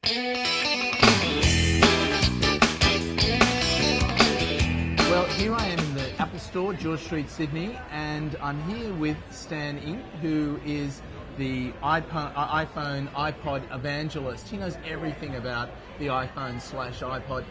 Well, here I am in the Apple Store, George Street, Sydney, and I'm here with Stan Ink, who is the iPhone, iPod evangelist. He knows everything about the iPhone/iPod,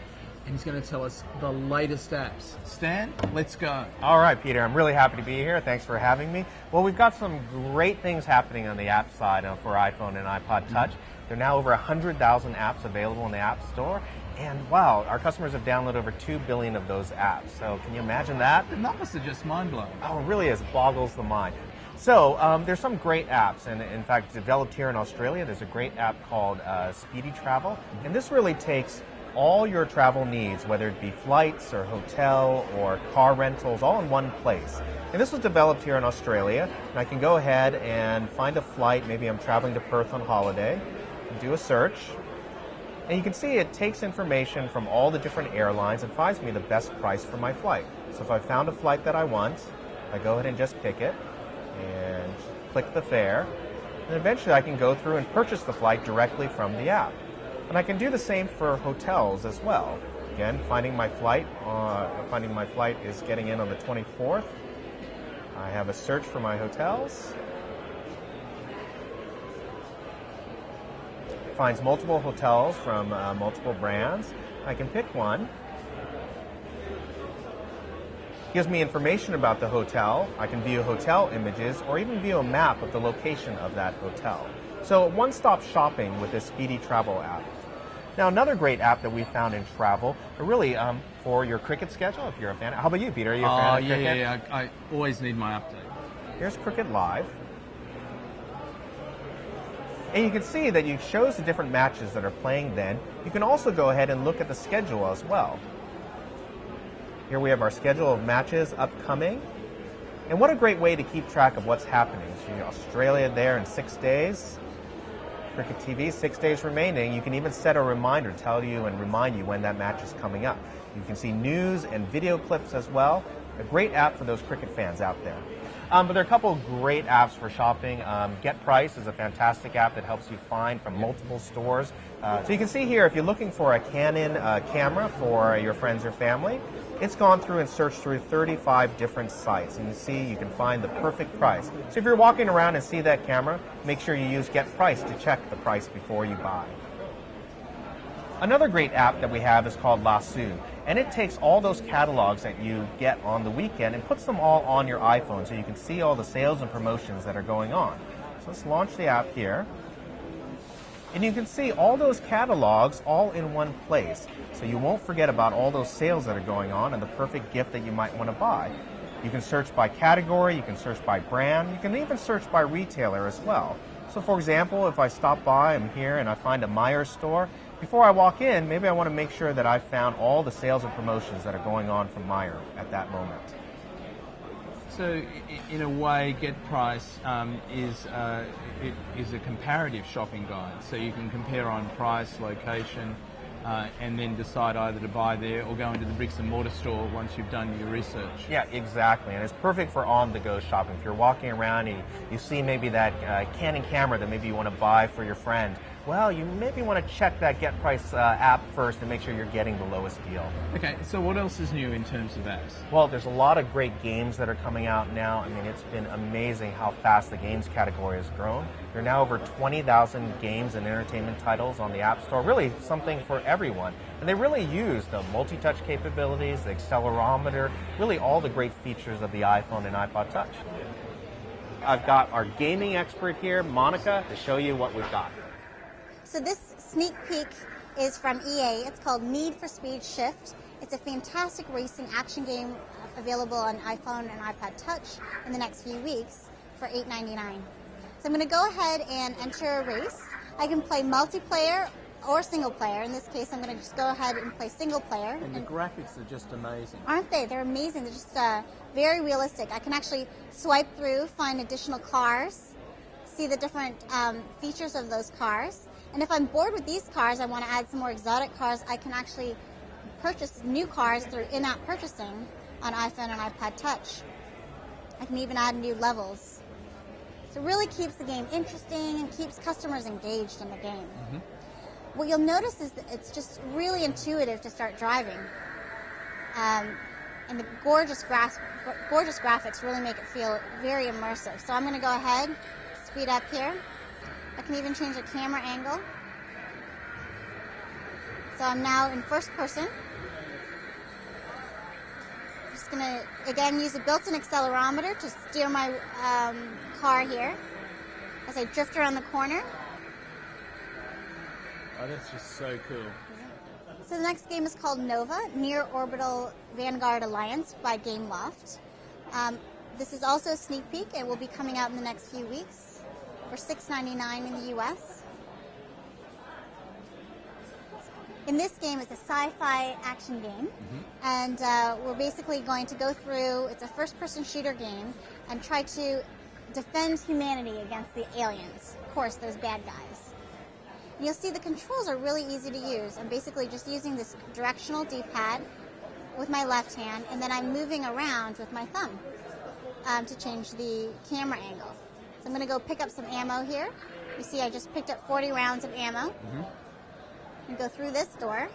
and he's going to tell us the latest apps. Stan, let's go. All right, Peter, I'm really happy to be here. Thanks for having me. Well, we've got some great things happening on the app side for iPhone and iPod Touch. There are now over 100,000 apps available in the App Store. And wow, our customers have downloaded over 2 billion of those apps. So can you imagine that? The numbers are just mind-blowing. Oh, it really is. It boggles the mind. So there's some great apps, and in fact, developed here in Australia. There's a great app called Speedy Travel, and this really takes all your travel needs, whether it be flights or hotel or car rentals, all in one place. And this was developed here in Australia, and I can go ahead and find a flight. Maybe I'm traveling to Perth on holiday, do a search, and you can see it takes information from all the different airlines and finds me the best price for my flight. So if I found a flight that I want, I go ahead and just pick it and click the fare, and eventually I can go through and purchase the flight directly from the app. And I can do the same for hotels as well. Again, finding my flight is getting in on the 24th. I have a search for my hotels. Finds multiple hotels from multiple brands. I can pick one. Gives me information about the hotel. I can view hotel images or even view a map of the location of that hotel. So one-stop shopping with this Speedy Travel app. Now another great app that we found in travel, really for your cricket schedule, if you're a fan. How about you, Peter? Are you a fan of cricket? Yeah. I always need my update. Here's Cricket Live. And you can see that it shows the different matches that are playing then. You can also go ahead and look at the schedule as well. Here we have our schedule of matches upcoming. And what a great way to keep track of what's happening. So you Australia there in 6 days. Cricket TV, 6 days remaining. You can even set a reminder, tell you and remind you when that match is coming up. You can see news and video clips as well. A great app for those cricket fans out there. But there are a couple of great apps for shopping. Get Price is a fantastic app that helps you find from multiple stores. So you can see here, if you're looking for a Canon camera for your friends or family, it's gone through and searched through 35 different sites. And you see, you can find the perfect price. So if you're walking around and see that camera, make sure you use Get Price to check the price before you buy. Another great app that we have is called Lasso, and it takes all those catalogs that you get on the weekend and puts them all on your iPhone so you can see all the sales and promotions that are going on. So let's launch the app here. And you can see all those catalogs all in one place, so you won't forget about all those sales that are going on and the perfect gift that you might want to buy. You can search by category, you can search by brand, you can even search by retailer as well. So for example, if I stop by, I'm here and I find a Meijer store, before I walk in, maybe I want to make sure that I've found all the sales and promotions that are going on from Meijer at that moment. So, in a way, Get Price is a comparative shopping guide. So you can compare on price, location, and then decide either to buy there or go into the bricks and mortar store once you've done your research. Yeah, exactly. And it's perfect for on-the-go shopping. If you're walking around and you see maybe that Canon camera that maybe you want to buy for your friend, well, you maybe want to check that Get Price app first and make sure you're getting the lowest deal. Okay, so what else is new in terms of apps? Well, there's a lot of great games that are coming out now. I mean, it's been amazing how fast the games category has grown. There are now over 20,000 games and entertainment titles on the App Store, really something for everyone. And they really use the multi-touch capabilities, the accelerometer, really all the great features of the iPhone and iPod Touch. I've got our gaming expert here, Monica, to show you what we've got. So this sneak peek is from EA. It's called Need for Speed Shift. It's a fantastic racing action game available on iPhone and iPod Touch in the next few weeks for $8.99. So I'm going to go ahead and enter a race. I can play multiplayer or single player. In this case, I'm going to just go ahead and play single player. And the graphics are just amazing. Aren't they? They're amazing. They're just very realistic. I can actually swipe through, find additional cars, see the different features of those cars. And if I'm bored with these cars, I want to add some more exotic cars, I can actually purchase new cars through in-app purchasing on iPhone and iPod Touch. I can even add new levels. So it really keeps the game interesting and keeps customers engaged in the game. What you'll notice is that it's just really intuitive to start driving. And the gorgeous graphics really make it feel very immersive. So I'm going to go ahead, speed up here. I can even change the camera angle. So I'm now in first person. I'm just going to, again, use a built-in accelerometer to steer my car here as I drift around the corner. Oh, that's just so cool. So the next game is called Nova, Near Orbital Vanguard Alliance by Gameloft. This is also a sneak peek. It will be coming out in the next few weeks for $6.99 in the US. In this game, it's a sci-fi action game, and we're basically going to go through, it's a first-person shooter game, and try to defend humanity against the aliens. Of course, those bad guys. You'll see the controls are really easy to use. I'm basically just using this directional D-pad with my left hand, and then I'm moving around with my thumb to change the camera angle. So I'm going to go pick up some ammo here. You see I just picked up 40 rounds of ammo. And go through this door.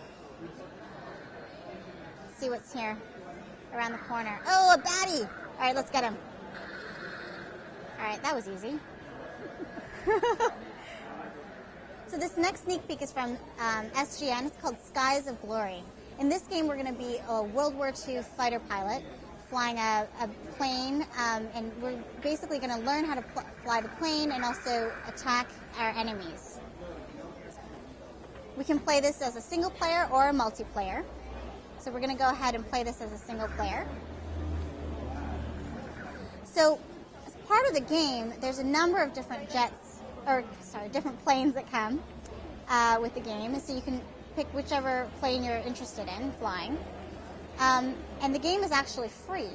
See what's here around the corner. Oh, a baddie! All right, let's get him. All right, that was easy. So this next sneak peek is from SGN. It's called Skies of Glory. In this game, we're going to be a World War II fighter pilot flying a plane, and we're basically going to learn how to fly the plane and also attack our enemies. We can play this as a single player or a multiplayer. So we're going to go ahead and play this as a single player. So as part of the game, there's a number of different different planes that come with the game. So you can pick whichever plane you're interested in flying. And the game is actually free.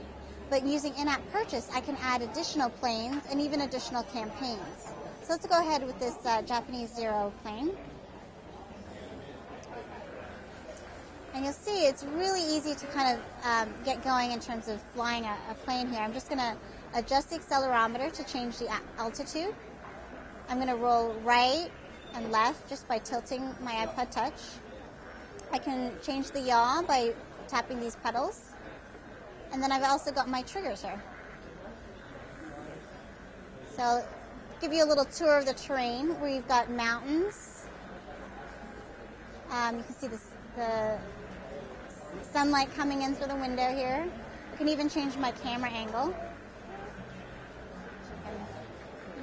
But using in-app purchase, I can add additional planes and even additional campaigns. So let's go ahead with this Japanese Zero plane. And you'll see it's really easy to kind of get going in terms of flying a plane here. I'm just going to adjust the accelerometer to change the altitude. I'm going to roll right and left just by tilting my iPod Touch. I can change the yaw by tapping these pedals. And then I've also got my triggers here. So I'll give you a little tour of the terrain where you've got mountains. You can see the sunlight coming in through the window here. I can even change my camera angle.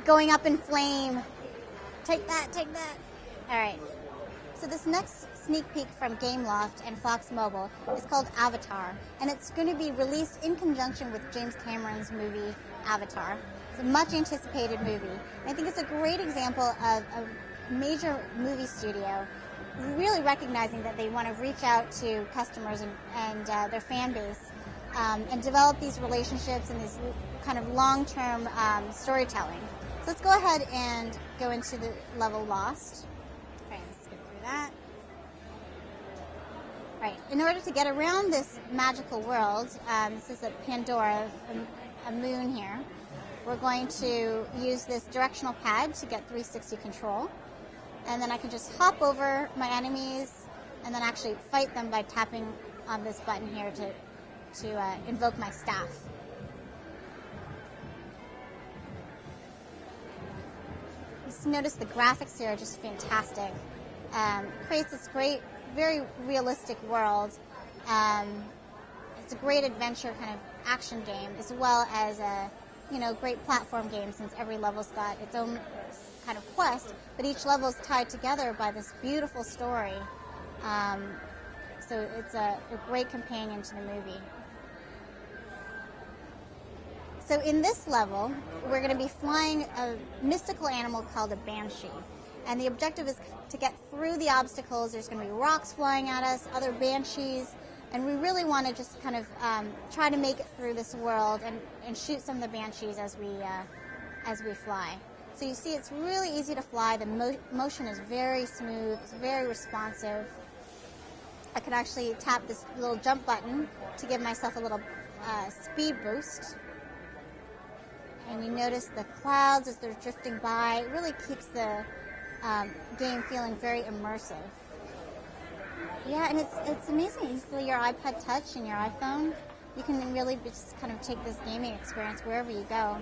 Going up in flame. Take that, take that. All right. So this next sneak peek from Gameloft and Fox Mobile is called Avatar, and it's going to be released in conjunction with James Cameron's movie Avatar. It's a much anticipated movie. And I think it's a great example of a major movie studio really recognizing that they want to reach out to customers and their fan base and develop these relationships and these kind of long-term storytelling. So let's go ahead and go into the level Lost. All right, let's skip through that. All right, in order to get around this magical world, this is a Pandora, a moon here. We're going to use this directional pad to get 360 control. And then I can just hop over my enemies and then actually fight them by tapping on this button here to invoke my staff. Just notice the graphics here are just fantastic. Creates this great, very realistic world. It's a great adventure kind of action game as well as a great platform game since every level's got its own kind of quest, but each level is tied together by this beautiful story. So it's a great companion to the movie. So in this level, we're going to be flying a mystical animal called a banshee. And the objective is to get through the obstacles. There's going to be rocks flying at us, other banshees, and we really want to just kind of try to make it through this world and shoot some of the banshees as we fly. So you see it's really easy to fly. The motion is very smooth, it's very responsive. I could actually tap this little jump button to give myself a little speed boost. And you notice the clouds as they're drifting by. It really keeps the game feeling very immersive. Yeah, and it's amazing. You see your iPod Touch and your iPhone. You can really just kind of take this gaming experience wherever you go.